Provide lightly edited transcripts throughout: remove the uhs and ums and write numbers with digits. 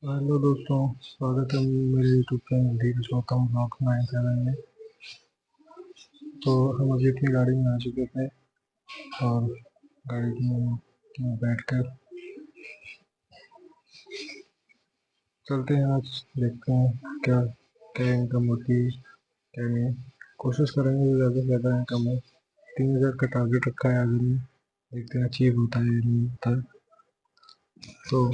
Hello दोस्तों, स्वागत है मेरे यूट्यूब चैनल धीरज गौतम ब्लॉग 97 में। तो हम अभी अपनी गाड़ी में आ चुके थे और गाड़ी में बैठकर चलते हैं। आज देखते हैं क्या क्या इनकम होती है, क्या नहीं। कोशिश करेंगे कि ज़्यादा से ज़्यादा इनकम हो। 3000 का टारगेट रखा है आगे में, देखते हैं अचीव होता है या नहीं होता है। तो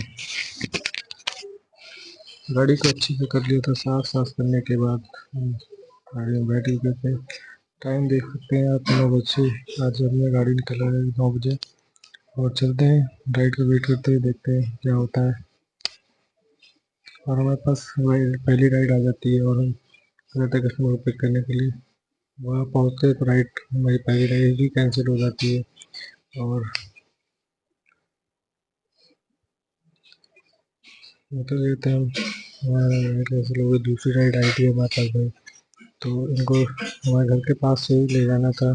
गाड़ी को अच्छी से कर लिया था, साफ करने के बाद हम गाड़ी में बैठ गए थे। टाइम देख सकते हैं आप, 9 बजे। आज हमने गाड़ी निकला है 9 बजे और चलते हैं। राइड का वेट करते हैं, देखते हैं क्या होता है। और हमारे पास पहली राइड आ जाती है और हम जाते हैं कस्टमर को पिक करने के लिए। वहाँ पहुँचते तो राइड, हमारी पहली राइड ही कैंसिल हो जाती है। और निकल लेते हैं हम। हमारा राइड कैंसिल हो गई, दूसरी राइड आई थी हमारे पास भाई। तो इनको हमारे घर के पास से ही ले जाना था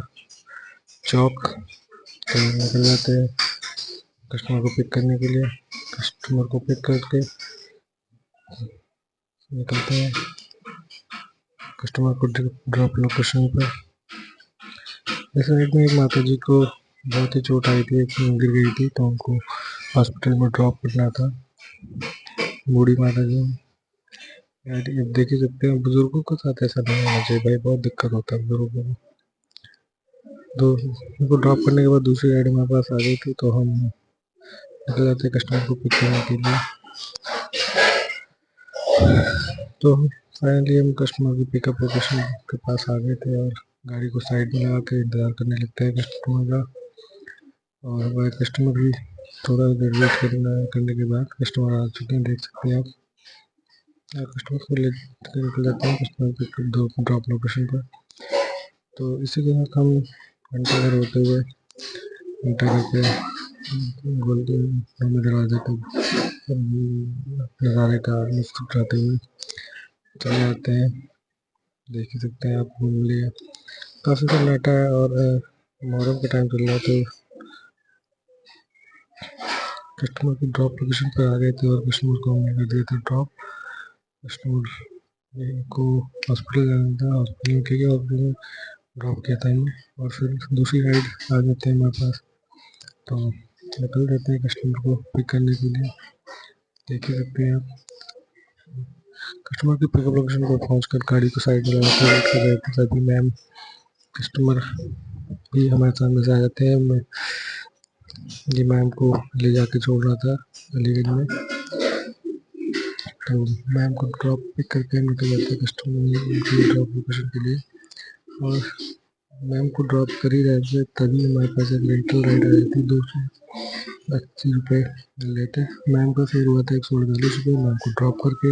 चौक। तो निकल जाते हैं कस्टमर को पिक करने के लिए। कस्टमर को पिक करके निकलते हैं कस्टमर को ड्रॉप लोकेशन पर। इस राइड में एक माता जी को बहुत ही चोट आई थी, गिर गई थी, तो उनको हॉस्पिटल में ड्रॉप करना था। बूढ़ी माता जी यार, अब देख ही सकते हैं, बुजुर्गों के साथ ऐसा नहीं होना चाहिए भाई, बहुत दिक्कत होता है बुजुर्गों को। तो उनको ड्रॉप करने के बाद दूसरी राइड हमारे पास आ गई थी, तो हम निकल जाते कस्टमर को पिक करने के लिए। तो फाइनली हम कस्टमर की पिकअप लोकेशन के पास आ गए थे और गाड़ी को साइड में लगा के इंतज़ार करने लगते हैं कस्टमर का। और हमारे कस्टमर भी थोड़ा देर वेट करने के बाद कस्टमर आ चुके हैं, देख सकते हैं आप। कस्टमर को ले निकल जाते हैं कस्टमर के ड्रॉप लोकेशन पर। तो इसी के साथ हम घंटा घर होते हुए घंटा घर पे गोल दरवाजे पे नज़ारे का लुत्फ़ उठाते हुए चले जाते हैं। देख ही सकते हैं आप, घूम लिए। काफ़ी सन्नाटा है और मुहर्रम का टाइम चल रहा था। कस्टमर की ड्रॉप लोकेशन पर आ गए थे और कस्टमर को हमने कर दिया था ड्रॉप। कस्टमर को हॉस्पिटल जाना था, हॉस्पिटल में किया, हॉस्पिटल में ड्रॉप किया था हमें। और फिर दूसरी राइड आ जाते हैं हमारे पास, तो निकल देते हैं कस्टमर को पिक करने के लिए। देख ही सकते हैं आप, कस्टमर की पिकअप लोकेशन पर पहुँच कर गाड़ी को साइड में लगा कर वेट कर रहे थे तभी मैम कस्टमर भी हमारे सामने से आ जाते हैं। जी मैम को ले जाके छोड़ रहा था अलीगंज में, तो मैम को ड्रॉप पिक करके निकल जाते हैं कस्टमर ड्रॉप लोकेशन के लिए। और मैम को ड्रॉप कर ही रहे थे तभी हमारे पास एक रेंटल राइड आ रही थी, 280 रुपये लेते। मैम का फेयर हुआ था 148 रुपये। मैम को ड्रॉप करके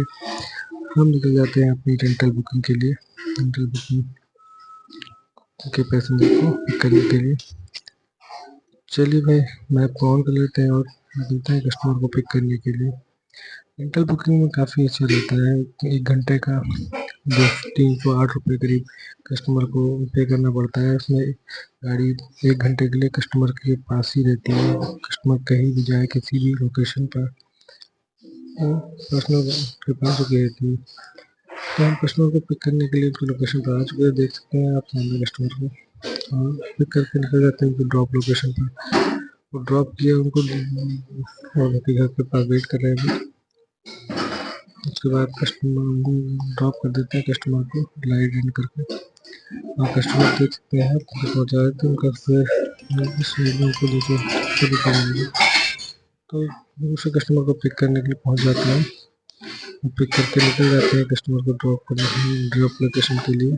हम निकल जाते हैं अपनी रेंटल बुकिंग के लिए, रेंटल बुकिंग के पैसेंजर को पिक करने के लिए। चलिए भाई, मैप को ऑन कर लेते हैं और निकलते हैं कस्टमर को पिक करने के लिए। रेंटल बुकिंग में काफ़ी अच्छा रहता है, 1 घंटे का 308 रुपये करीब कस्टमर को पे करना पड़ता है। उसमें गाड़ी 1 घंटे के लिए कस्टमर के पास ही रहती है। कस्टमर कहीं भी जाए, किसी भी लोकेशन पर, वो कस्टमर के पास रुकी रहती है। तो हम कस्टमर को पिक करने के लिए उनकी लोकेशन पर आ चुके हैं, देख सकते हैं आप सामने कस्टमर को। और पिक करके निकल जाते हैं उनकी ड्रॉप लोकेशन पर। वो ड्रॉप किया उनको और उनके घर के पास वेट कर रहे हैं। उसके बाद कस्टमर को ड्रॉप कर देते हैं कस्टमर को लाइट एंड करके। और कस्टमर देख सकते हैं पहुँचा रहे थे उनका फिर इस वीडियो को देखिए शुरू करेंगे। तो दूसरे कस्टमर को पिक करने के लिए पहुँच जाते हैं, पिक करके निकल जाते हैं कस्टमर को ड्रॉप लोकेशन के लिए।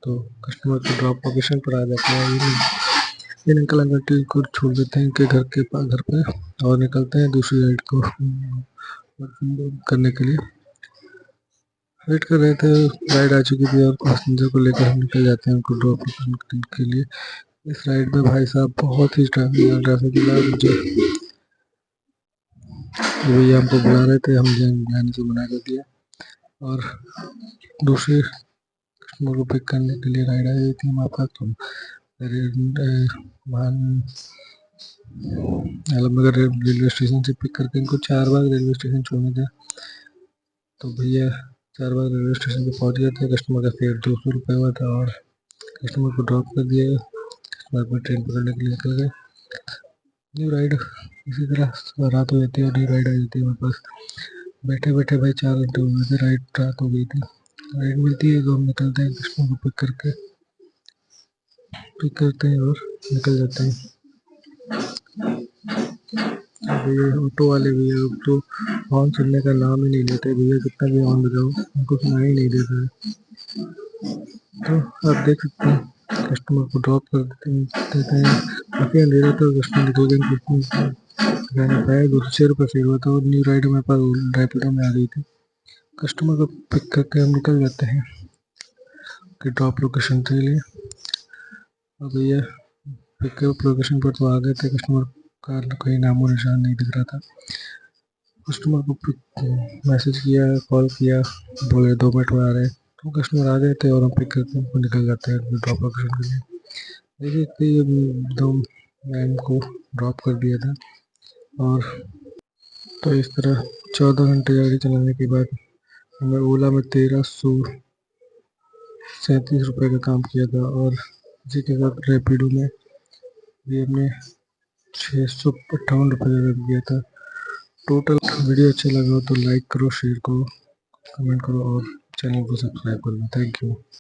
तो कस्टमर को ड्रॉप लोकेशन पर आ जाते हैं। इन अंकल आंटी को छोड़ देते हैं इनके घर पे और निकलते हैं दूसरी राइड को करने के लिए। वेट कर रहे थे, राइड आ चुकी थी और पैसेंजर को लेकर हम निकल जाते हैं उनको ड्रॉप करने के लिए। इस राइड में भाई साहब बहुत ही ट्रैफिक मिला मुझे। भैया हमको बुला रहे थे, हम जाने से मना कर दिया। और दूसरे कस्टमर को पिक करने के लिए राइड आई थी हमारे पास। तो आलमनगर रेलवे स्टेशन से पिक करके इनको 4 बार रेलवे स्टेशन छोड़ना था। तो भैया 4 बार रेलवे स्टेशन पे पहुंच गए थे। कस्टमर का फेयर 200 रुपये हुआ था और कस्टमर को ड्रॉप कर दिया। कस्टमर अपनी ट्रेन पकड़ने के लिए निकल गए। न्यू राइड इसी तरह रात हो जाती है और न्यू राइड आ जाती है मेरे पास। बैठे बैठे भाई 4 घंटे हो गए थे, राइड रात हो गई थी। राइड मिलती है तो हम निकलते हैं, कस्टमर को पिक करते हैं और निकल जाते हैं। भैया ऑटो वाले भैया लोग तो हॉर्न सुनने का नाम ही नहीं लेते। भैया कितना भी हॉर्न बजाओ उनको सुनाई ही नहीं देता है। तो आप देख सकते हैं कस्टमर को ड्रॉप कर देते हैं। काफ़ी अंधेरा था, कस्टमर निकल गए। मैंने पाया 206 रुपये फेयर हुआ था और न्यू राइड मेरे पास रैपिडो में आ गई थी। कस्टमर को पिक करके हम निकल जाते हैं कि ड्रॉप लोकेशन के लिए। और भैया पिकअप लोकेशन पर तो आ गए थे, कस्टमर का कोई नामो निशान नहीं दिख रहा था। कस्टमर को मैसेज किया, कॉल किया, बोले 2 मिनट में आ रहे हैं। तो कस्टमर आ गए थे और हम पिक करके निकल जाते हैं ड्रॉप लोकेशन के लिए। देखिए दो मैम को ड्रॉप कर दिया था। और तो इस तरह 14 घंटे गाड़ी चलाने के बाद हमें ओला में 1337 रुपये का काम किया था और इसी के साथ रैपिडो में भी हमने 658 रुपये का किया था टोटल। वीडियो अच्छा लगा हो तो लाइक करो, शेयर करो, कमेंट करो और चैनल को सब्सक्राइब करो। Thank you.